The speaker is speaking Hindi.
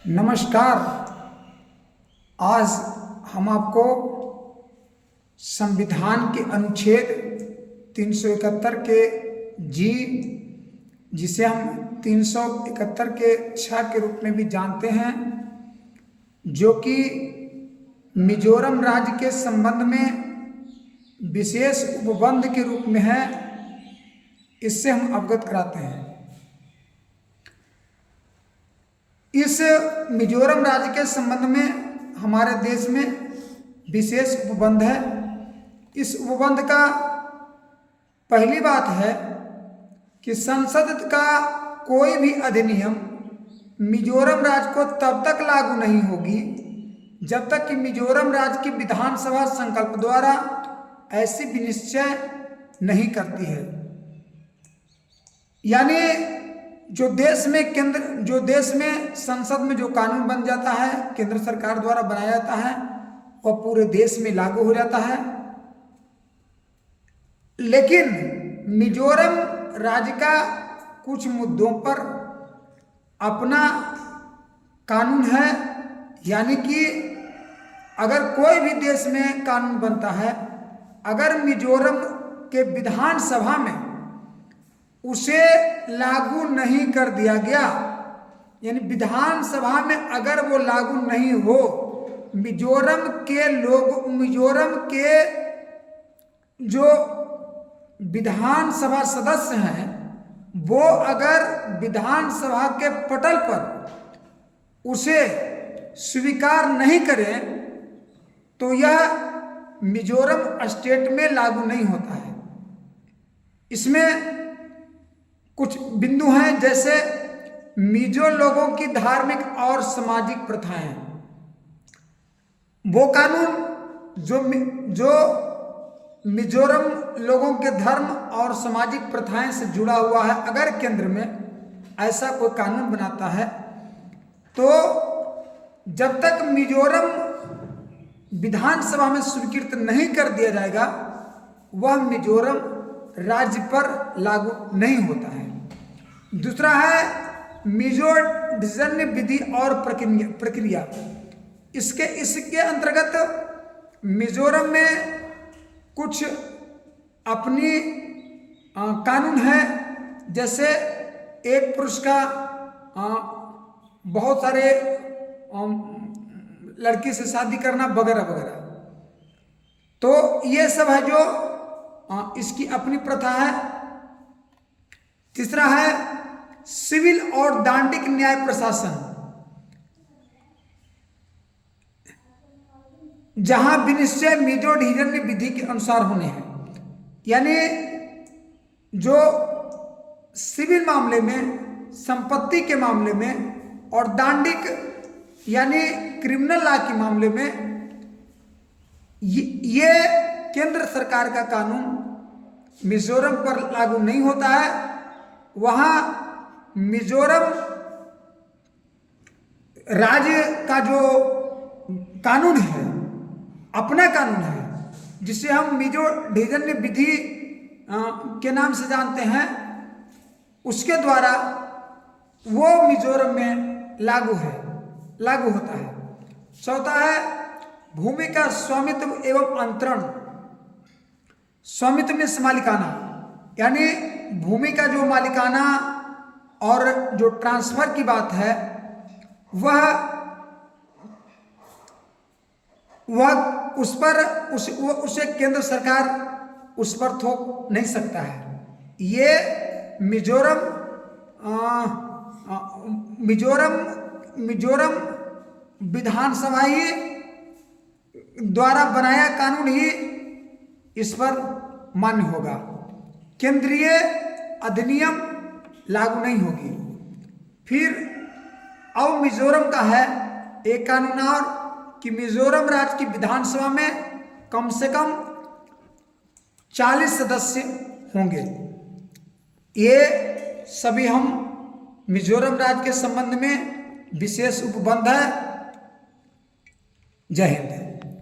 नमस्कार। आज हम आपको संविधान के अनुच्छेद 371 के जी, जिसे हम 371 के 6 के रूप में भी जानते हैं, जो कि मिजोरम राज्य के संबंध में विशेष उपबंध के रूप में है, इससे हम अवगत कराते हैं। इस मिजोरम राज्य के संबंध में हमारे देश में विशेष उपबंध है। इस उपबंध का पहली बात है कि संसद का कोई भी अधिनियम मिजोरम राज्य को तब तक लागू नहीं होगी जब तक कि मिजोरम राज्य की विधानसभा संकल्प द्वारा ऐसी विनिश्चय नहीं करती है। यानी जो देश में संसद में जो कानून बन जाता है, केंद्र सरकार द्वारा बनाया जाता है, वह पूरे देश में लागू हो जाता है। लेकिन मिजोरम राज्य का कुछ मुद्दों पर अपना कानून है। यानी कि अगर कोई भी देश में कानून बनता है, अगर मिजोरम के विधानसभा में उसे लागू नहीं कर दिया गया, यानी विधानसभा में अगर वो लागू नहीं हो, मिजोरम के जो विधानसभा सदस्य हैं, वो अगर विधानसभा के पटल पर उसे स्वीकार नहीं करें तो यह मिजोरम स्टेट में लागू नहीं होता है। इसमें कुछ बिंदु हैं, जैसे मिजो लोगों की धार्मिक और सामाजिक प्रथाएं। वो कानून जो मिजोरम लोगों के धर्म और सामाजिक प्रथाएं से जुड़ा हुआ है, अगर केंद्र में ऐसा कोई कानून बनाता है तो जब तक मिजोरम विधानसभा में स्वीकृत नहीं कर दिया जाएगा, वह मिजोरम राज्य पर लागू नहीं होता है। दूसरा है मिजो डिसीजन विधि और प्रक्रिया। इसके अंतर्गत मिजोरम में कुछ अपनी कानून है, जैसे एक पुरुष का बहुत सारे लड़की से शादी करना वगैरह वगैरह। तो ये सब है जो इसकी अपनी प्रथा है। तीसरा है सिविल और दांडिक न्याय प्रशासन, जहां विनिश्चय मिजो डिसीजन विधि के अनुसार होने हैं। यानी जो सिविल मामले में, संपत्ति के मामले में और दांडिक यानी क्रिमिनल लॉ के मामले में ये केंद्र सरकार का कानून मिजोरम पर लागू नहीं होता है। वहां मिजोरम राज्य का जो कानून है, अपना कानून है, जिसे हम मिजो डिसीजन विधि के नाम से जानते हैं, उसके द्वारा वो मिजोरम में लागू होता है। चौथा है भूमि का स्वामित्व एवं अंतरण। स्वामित्व में मालिकाना, यानी भूमि का जो मालिकाना और जो ट्रांसफर की बात है, वह उसे केंद्र सरकार उस पर थोप नहीं सकता है। ये मिजोरम विधानसभा ही द्वारा बनाया कानून ही इस पर मान्य होगा। केंद्रीय अधिनियम लागू नहीं होगी। फिर अब मिजोरम का है एक कानून और कि मिजोरम राज्य की विधानसभा में कम से कम 40 सदस्य होंगे। ये सभी हम मिजोरम राज्य के संबंध में विशेष उपबंध है। जय हिंद।